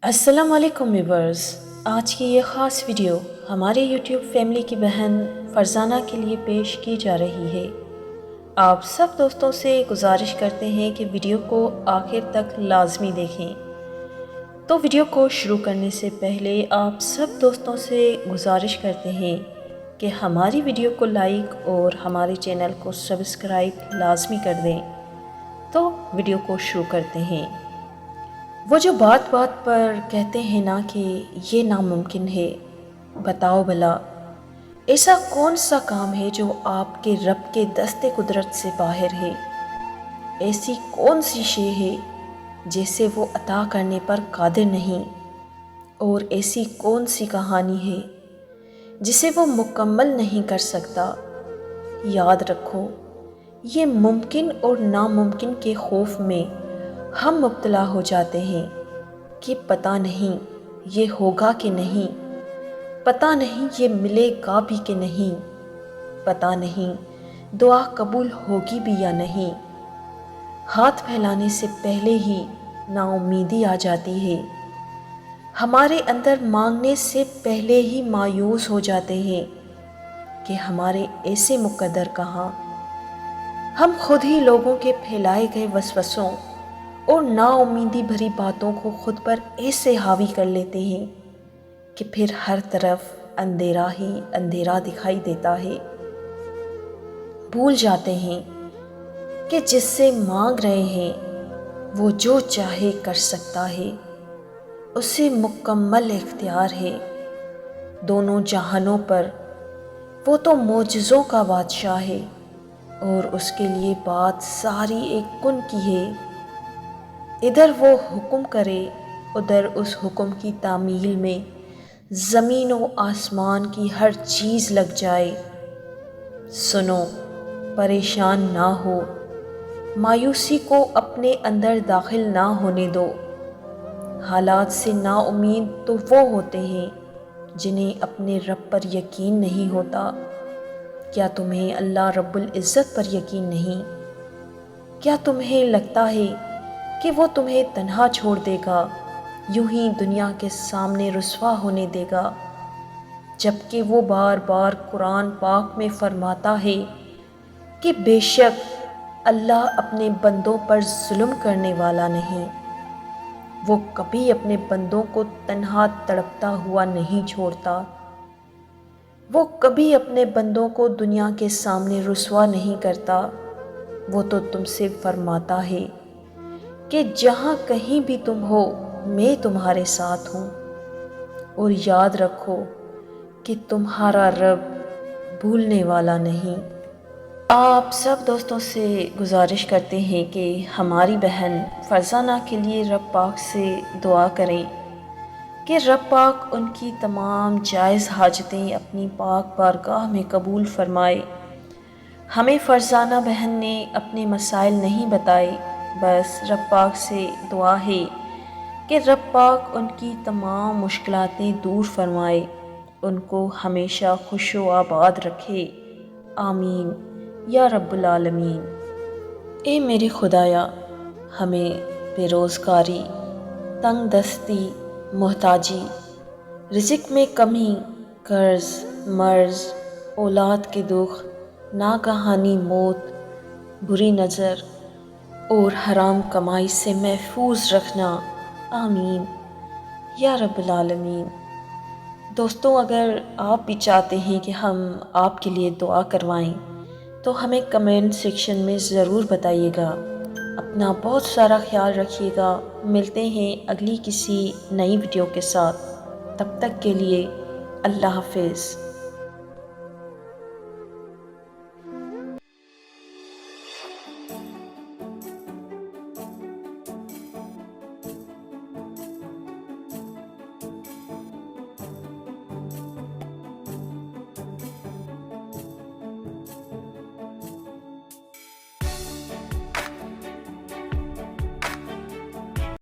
السلام علیکم ویورز، آج کی یہ خاص ویڈیو ہمارے یوٹیوب فیملی کی بہن فرزانہ کے لیے پیش کی جا رہی ہے۔ آپ سب دوستوں سے گزارش کرتے ہیں کہ ویڈیو کو آخر تک لازمی دیکھیں۔ تو ویڈیو کو شروع کرنے سے پہلے آپ سب دوستوں سے گزارش کرتے ہیں کہ ہماری ویڈیو کو لائک اور ہمارے چینل کو سبسکرائب لازمی کر دیں۔ تو ویڈیو کو شروع کرتے ہیں۔ وہ جو بات بات پر کہتے ہیں نا کہ یہ ناممکن ہے، بتاؤ بھلا ایسا کون سا کام ہے جو آپ کے رب کے دست قدرت سے باہر ہے؟ ایسی کون سی شے ہے جسے وہ عطا کرنے پر قادر نہیں؟ اور ایسی کون سی کہانی ہے جسے وہ مکمل نہیں کر سکتا؟ یاد رکھو، یہ ممکن اور ناممکن کے خوف میں ہم مبتلا ہو جاتے ہیں کہ پتہ نہیں یہ ہوگا کہ نہیں، پتہ نہیں یہ ملے گا بھی کہ نہیں، پتہ نہیں دعا قبول ہوگی بھی یا نہیں۔ ہاتھ پھیلانے سے پہلے ہی نا امیدی آ جاتی ہے، ہمارے اندر مانگنے سے پہلے ہی مایوس ہو جاتے ہیں کہ ہمارے ایسے مقدر کہاں۔ ہم خود ہی لوگوں کے پھیلائے گئے وسوسوں اور نا امیدی بھری باتوں کو خود پر ایسے حاوی کر لیتے ہیں کہ پھر ہر طرف اندھیرا ہی اندھیرا دکھائی دیتا ہے۔ بھول جاتے ہیں کہ جس سے مانگ رہے ہیں وہ جو چاہے کر سکتا ہے، اسے مکمل اختیار ہے دونوں جہانوں پر۔ وہ تو معجزوں کا بادشاہ ہے اور اس کے لیے بات ساری ایک کن کی ہے۔ ادھر وہ حکم کرے، ادھر اس حکم کی تعمیل میں زمین و آسمان کی ہر چیز لگ جائے۔ سنو، پریشان نہ ہو، مایوسی کو اپنے اندر داخل نہ ہونے دو۔ حالات سے نا امید تو وہ ہوتے ہیں جنہیں اپنے رب پر یقین نہیں ہوتا۔ کیا تمہیں اللہ رب العزت پر یقین نہیں؟ کیا تمہیں لگتا ہے کہ وہ تمہیں تنہا چھوڑ دے گا، یوں ہی دنیا کے سامنے رسوا ہونے دے گا؟ جبکہ وہ بار بار قرآن پاک میں فرماتا ہے کہ بے شک اللہ اپنے بندوں پر ظلم کرنے والا نہیں، وہ کبھی اپنے بندوں کو تنہا تڑپتا ہوا نہیں چھوڑتا، وہ کبھی اپنے بندوں کو دنیا کے سامنے رسوا نہیں کرتا۔ وہ تو تم سے فرماتا ہے کہ جہاں کہیں بھی تم ہو میں تمہارے ساتھ ہوں، اور یاد رکھو کہ تمہارا رب بھولنے والا نہیں۔ آپ سب دوستوں سے گزارش کرتے ہیں کہ ہماری بہن فرزانہ کے لیے رب پاک سے دعا کریں کہ رب پاک ان کی تمام جائز حاجتیں اپنی پاک بارگاہ میں قبول فرمائے۔ ہمیں فرزانہ بہن نے اپنے مسائل نہیں بتائے، بس رب پاک سے دعا ہے کہ رب پاک ان کی تمام مشکلاتیں دور فرمائے، ان کو ہمیشہ خوش و آباد رکھے، آمین یا رب العالمین۔ اے میرے خدایا، ہمیں بے روزگاری، تنگ دستی، محتاجی، رزق میں کمی، قرض، مرض، اولاد کے دکھ، ناگہانی موت، بری نظر اور حرام کمائی سے محفوظ رکھنا، آمین یا رب العالمین۔ دوستوں، اگر آپ بھی چاہتے ہیں کہ ہم آپ کے لیے دعا کروائیں تو ہمیں کمنٹ سیکشن میں ضرور بتائیے گا۔ اپنا بہت سارا خیال رکھیے گا۔ ملتے ہیں اگلی کسی نئی ویڈیو کے ساتھ، تب تک کے لیے اللہ حافظ۔